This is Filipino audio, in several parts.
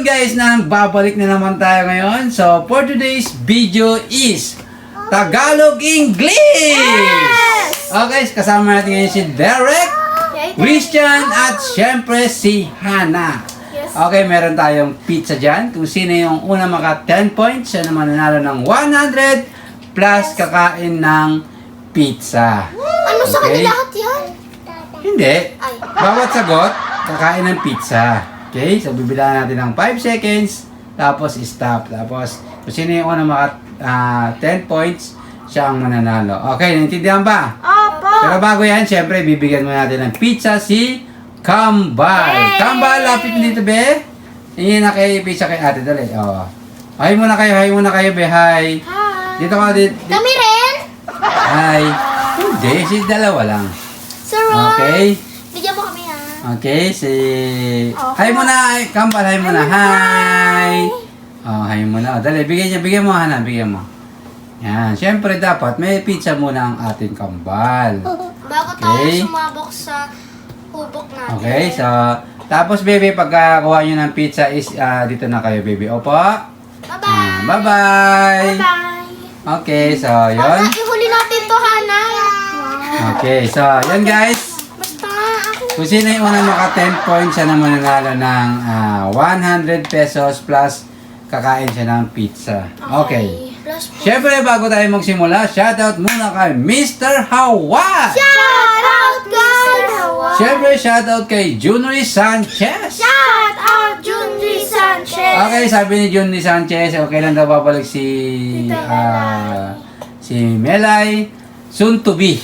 yun guys, babalik na naman tayo ngayon. So, for today's video is Tagalog English! Okay, kasama natin ngayon si Derek, Christian, at syempre si Hannah. Okay, meron tayong pizza dyan. Kung sino yung una maka 10 points, siya naman nanalo ng 100 plus kakain ng pizza. Ano sa kanila lahat yan? Hindi. Bawat sagot, kakain ng pizza. Okay, so bibilangan natin ng 5 seconds, tapos stop. Tapos, kung sino yung una maka 10 points, siya ang mananalo. Okay, naintindihan ba? Opo. Pero bago yan, syempre, bibigyan mo natin ng pizza si Kambal. Kambal, lapit dito, be. Hingin na kay pizza kay ate, dali. Oh. Hi muna kayo, be. Hi. Dito ka, dito. Kami rin? Hi. Hindi, si dalawa lang. Sir Ron. Okay. Bigyan mo kami ha. Okay, hi muna, Kambal, hi muna. Hi. Oh, hi muna. Dali, bigyan mo, Hana, bigyan mo. Yan, syempre dapat may pizza muna ang ating Kambal. Bago tayo sumabok sa hubok natin. Okay, so, tapos baby, pagkakuha nyo ng pizza is, dito na kayo, baby. Opo. Bye-bye. Bye-bye. Bye-bye. Okay, so, yun. Ihuli natin to, Hana. Okay, so, yun guys. Basta, Kung sino yung unang maka 10 points, siya naman nanalo ng 100 pesos plus kakain siya ng pizza. Okay. Siyempre, bago tayo magsimula, shoutout muna kay Mr. Hawa! Shout out, guys! Siyempre, shoutout kay Junry Sanchez! Shout out, Junji Sanchez! Okay, sabi ni Junry Sanchez, okay lang daw babalik si Melay, soon to be.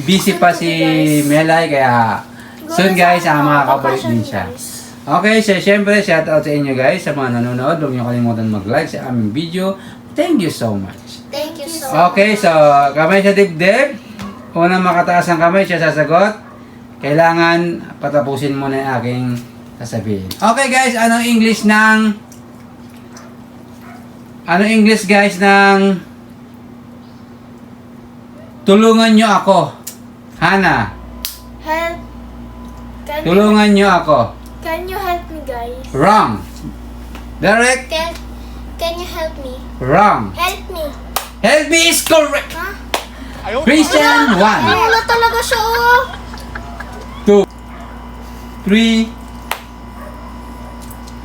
Busy pa si Melay, kaya soon guys, makakabalik din siya. Okay, so syempre, shoutout sa inyo guys, sa mga nanonood. Huwag niyo kalimutan mag-like sa aming video. Thank you so much. Thank you so much. Okay, so kamay sa dibdib. Unang makataas ang kamay, siya sasagot. Kailangan patapusin mo na yung aking sasabihin. Okay guys, anong English guys ng tulungan nyo ako? Hana, Help. tulungan nyo ako. Can you help me, guys? Wrong. Derek, Can you help me? wrong. Help me. Help me is correct. Ha? Christian, 1, Wala talaga siya, oh. 2, 3,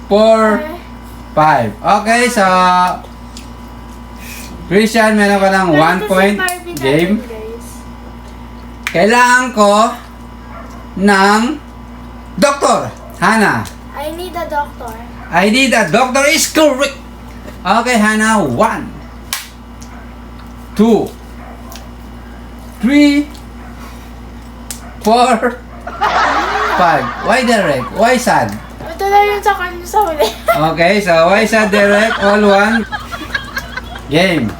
4, 5. Okay, so Christian, meron ka ng 1 point game. Kailangan ko ng doktor. Hana, I need a doctor. I need a doctor is correct. Okay, Hana, 1, 2, 3, 4, 5. Why Derek? Why sad? Ito na yun sa kanya sa huli. Okay, so why sad Derek? All one. Game.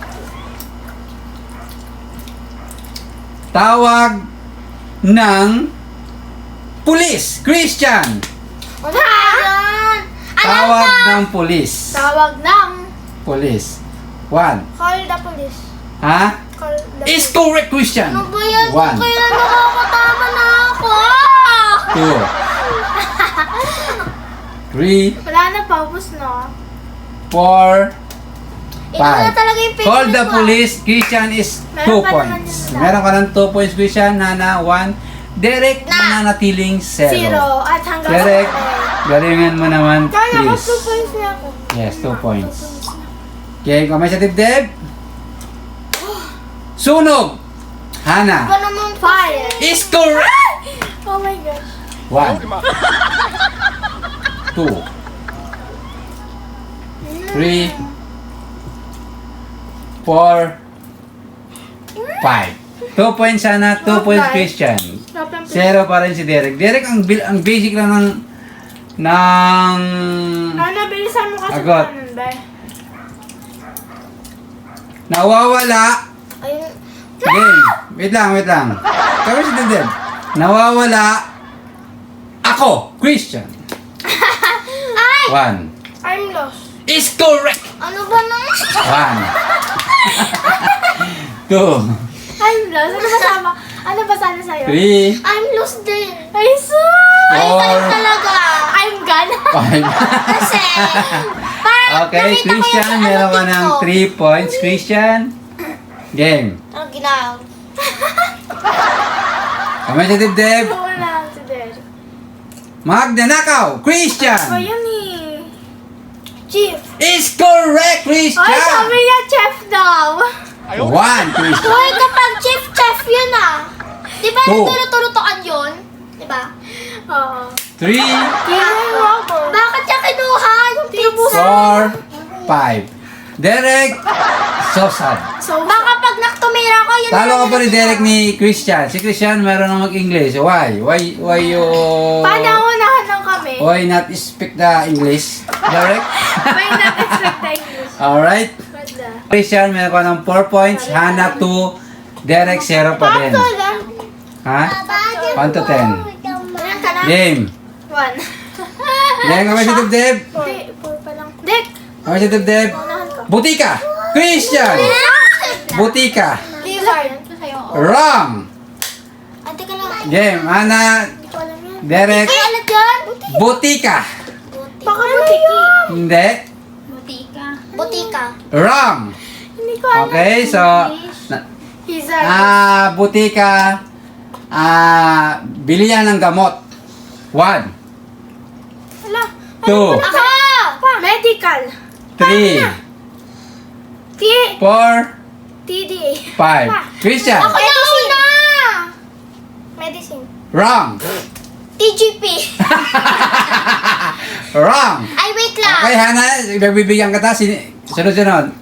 Tawag ng pulis. Christian. Ano yan? Tawag ng pulis. Tawag ng Pulis. 1. call the police. Ha? Call the Is correct, Christian. Ano ba yan? 1, Kailan nakakatama na ako? 2, 3, Wala na, paubos na. 4, Ito na 5. talaga yung Call the ko. police. Christian is 2 Meron pa naman points. yung isa. Meron ka ng 2 points, Christian. Hana, 1. Derek, mananatiling 0. Zero. At hanggang Derek, galingan mo naman, Kaya ako 2 please. points na ako. Yes, 2 points. Okay, kamay sa dibdib. Sunog. Hana. Ito naman fire. Is correct. Oh my gosh. 1, 2, 3, 4, 5. 2 points sana, 2 points Christian. 0 pa rin si Derek. Derek, ang basic lang ng Ano, bilisan mo kasi Agot. ganun, be. nawawala. Ayun. Game. Wait lang. Kami si dibdib. Nawawala ako, Christian. Ay! 1. I'm lost. Is correct. Ano ba naman? 1, 2, I'm lost. Ano ba sama? Ano ba sana sa'yo? 3, I'm lost din. Ay, so! Ay, Four. tayo talaga. I'm gone. 5. Kasi, parang Okay, nakita ko Christian, yung meron ka ano ng dito. 3 points. Christian, game. Ang ginawa. Kamay sa dibdib. Wala si Derek. Magnanakaw, Christian. Yun eh. Chief. Is correct, Ay, sabi Christian. niya chef daw. 1, Christian. Hoy, kapag chef yun ah. Di ba Two. nagtuluturutoan yun? Di ba? Oo. 3, Bakit niya kinuha yung pizza? 4, 5. Derek, so sad. So, Baka pag naktumira ko, yun Talo ka lang pa ni yung Derek ni Christian. Si Christian meron nang mag-English. Why? Why you... panaunahan lang kami. Why not speak the English? Derek? May not-expect na English. Alright. What the? Christian, meron ka ng 4 points. Hannah, 2. Derek, 0 pa din. lang. Ha? 1 to 10. Ilan ka na? Game. 1. Game, kamay sa dibdib. Hindi, 4 pa lang. Dick! Kamay sa dibdib. Unahan ka. Butika. Christian. Butika. Lizard. Wrong. Ate ka lang. Game. Hannah, Hindi ko alam yan. Derek. Ay, alat yan? Butika. Baka butiki. Hindi. Butika. Wrong. Hindi ko alam. Okay, so... Lizard. butika. Bilihan ng gamot. 1, Wala. 2, Ako! Medical. 3, T. 4, TDA. 5. Christian. Ako na una! Medicine. Wrong. TGP. Wrong. Ay, wait lang. Okay, Hannah, bibigyan kita. Sunod-sunod.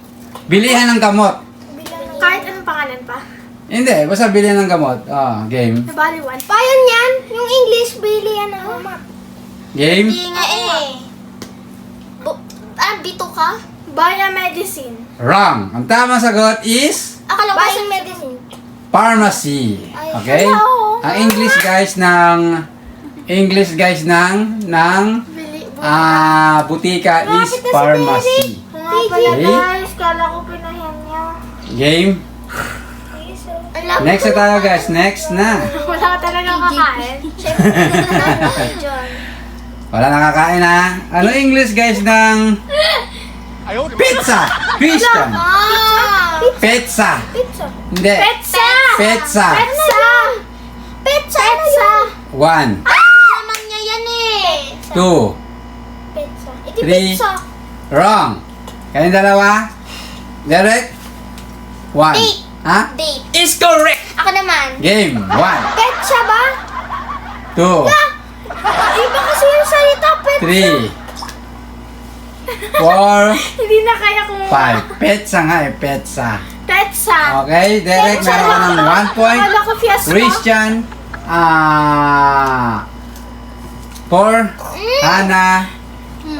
Bilihan ng gamot. Kahit anong pangalan pa. Hindi, basta bilihan ng gamot. Game. Nabali 1. Payon yan? Yung English, Billy, ano? Game. Hindi nga eh. Bito ka? Biomedicine. Wrong. Ang tamang sagot is Akala ko yung medicine. pharmacy. Okay? Hello. Ang English guys ng Bili. butika is Malapit na si pharmacy. Nga pala Okay. guys. Kala ko pinahin niya. Game. Ang lapit Next na tayo guys. Next na. Wala ka talaga kakain. John. Wala nakakain ha. Ano English guys ng pizza? Christian. Pizza. Pizza. Hindi. Petsa! Pizza. Petsa! Pizza. 1, Naman niya yan eh. 2, Pizza. Iti 3. pizza. Wrong. Kayong dalawa? Derek? 1. Date. Ha? Date. Is correct. Ako naman. Game. 1, Pizza ba? 2, Iba kasi yung salita, pizza. 3, 4, Hindi na kaya kung... 5. Petsa nga eh. Petsa. Petsa! Okay, Derek, meron ka ng 1 point. Kala ko fiasco. Christian, 4. Hannah, 1.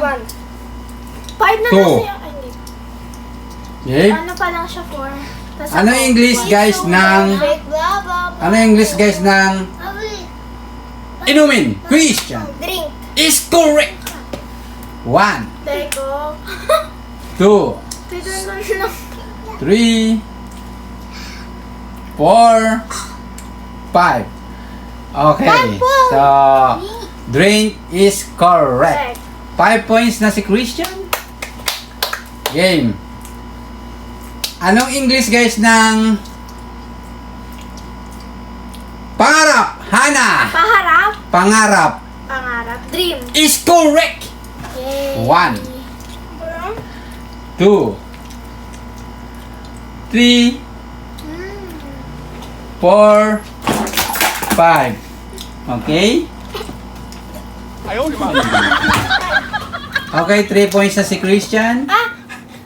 5 na Two. kasi yung... Ay, hindi. game. Ano pa lang siya 4? Ano English guys ng... Wait, blah, blah, blah. Ano English guys ng... Inumin. Christian. Drink. Is correct. 1, Deko. 2, Dito lang. 3, 4, 5. Okay. So, drink is correct. 5 points na si Christian. Game. Anong English guys ng pangarap? Hannah. Paharap. Pangarap Pangarap. Dream. is correct. Yay. 1, 2, 3, 4, 5. Okay? Okay, 3 points na si Christian.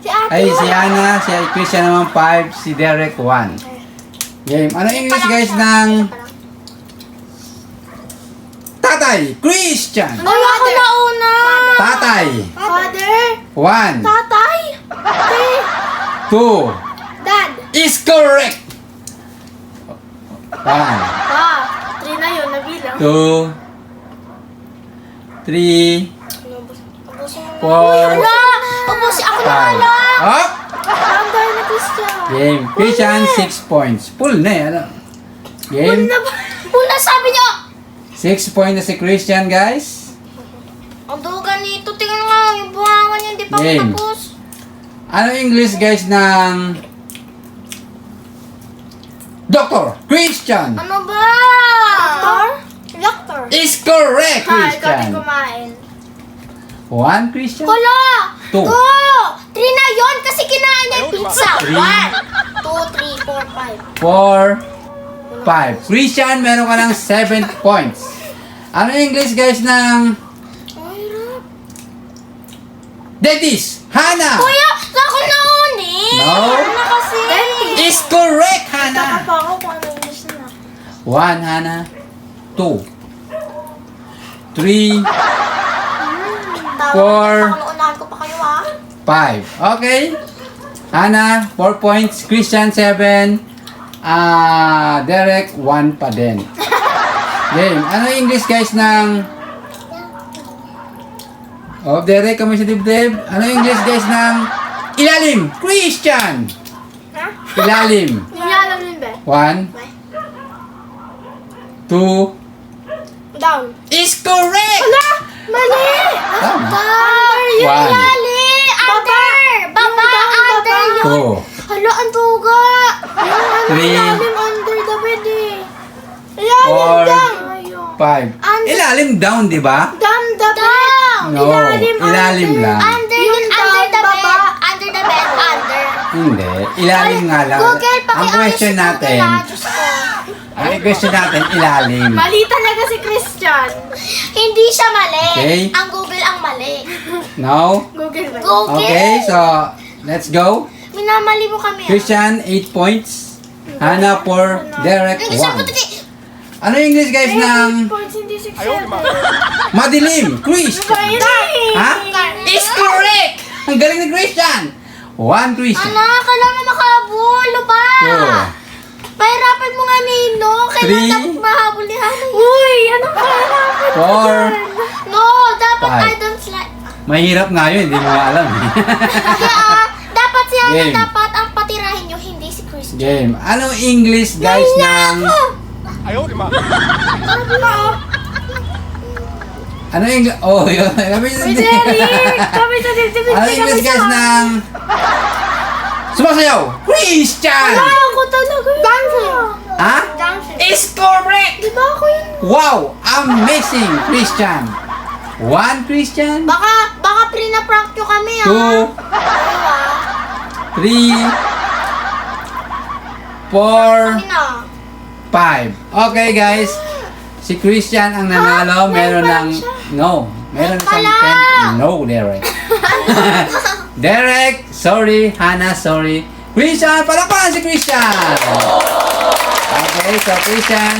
Si ate. Ay, si Hannah, si Christian naman 5, si Derek 1. Game. Ano English guys ng tatay? Christian. Ay, ako na una. Tatay. Father. 1, Tatay. Ate. 2, Dad. is correct. 1, Pa. 3 na yun. Nabilang. 2, 3, 4, Wala. Ubusin ako na 5. wala. Up! Ang dahil na Christian. Game. Christian, 6 points. Full na eh. Ano? Game. Na ba? Una sabi niyo. 6 points na si Christian, guys. Ang duga nito. Hindi pa ako Game. tapos. Ano English guys ng Dr. Christian? Ano ba? Doctor. Is correct, Ha, ikaw din Christian. kumain. 1, Christian. Hala! 2. 3 na yon kasi kinain niya yung pizza. 1, 2, 3, 4, 5. 4, 5. Christian, meron ka ng 7 points. Ano English guys ng dentist? Hana. Kuya, ako noon eh. No. Ano kasi? Is correct, Taka Hana. pa ako kung ano English na. 1, Hana. 2, 3, Four. Unahan ko pa kayo ah. 5. Okay. Hana, 4 points. Christian, 7. Derek, 1 pa din. Game. Ano English guys ng... Oh, Derek, kami sa dibdib. Ano English guys ng... Ilalim. Christian. Ha? Ilalim. Hindi niya alam yun, be. 1, 2. Down. Is correct! Wala! Mali! Tama. Yung One. lali! Under! Baba! Under yun! 2, Hala, ang tuga! Yung ano, 3, ilalim under the bed eh. Four. Ilalim down. Ayun. 5. Ilalim down, di ba? Down the bed. Down! No. Ilalim lang. Under Yung yun, under down, the bed. baba. Under the bed, under. Hindi. Ilalim nga lang. Google, Ang question natin, Diyos ko. ang question natin, ilalim. Mali talaga si Christian. Hindi siya mali. Okay. Ang Google ang mali. No? Google ba? Google. Okay, so, let's go. Minamali mo kami. Christian, 8 points. Hannah, 4. Derek, Ang isang 1. puti. Ano yung English guys ng Points, hindi 6-7. madilim? Chris. Ayun eh. Ha? Is correct! Ang galing ni Christian. 1, Christian. Anak, kailangan makahabol. Ba? 2, Pahirapan mo nga, Nino. Kailangan Three. dapat mahabol ni Hana. Uy, anong kahirapan? 4. No, dapat Five. I don't like. Mahirap nga yun, hindi mo nga alam. Kaya, dapat si Hana Game. dapat ang patirahin nyo, hindi si Christian. Game. Anong English guys ng... Ano yung... Oh, yun. Kami Uy, Derek! Kami sa dibdib. Ano yung English guys ng... Sumasayaw! Christian! Wala ko talaga yun. Dancing. Ha? Dancing. Is correct! Di ba ako yun? Wow! Amazing, Christian! 1, Christian. Baka pinaprank nyo kami, 2, ha? 3, 4, Kami na. 5. Okay, guys. Si Christian ang nanalo. Meron ng... No. Meron isang 10. No, Derek. Derek, sorry. Hannah, sorry. Christian, palakpakan si Christian! Okay, so Christian,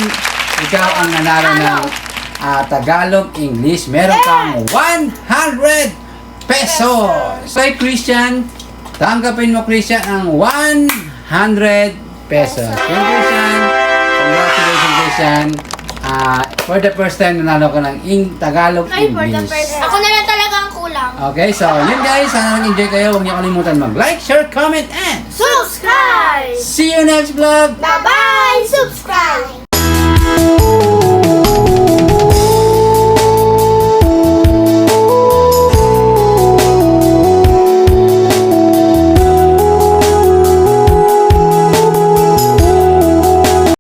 ikaw ang nanalo ng Tagalog English. Meron kang 100 pesos. Okay, Christian, tanggapin mo, Christian, ang 100 pesos. Okay, Christian, congratulations, Christian. For the first time, nanalo ka ng Tagalog Ay, for the English. first time. Ako na lang talaga ang kulang. Okay, so yun guys. Sana nag-enjoy kayo. Huwag niyo kalimutan mag-like, share, comment, and Subscribe! see you next vlog! Bye-bye! Subscribe!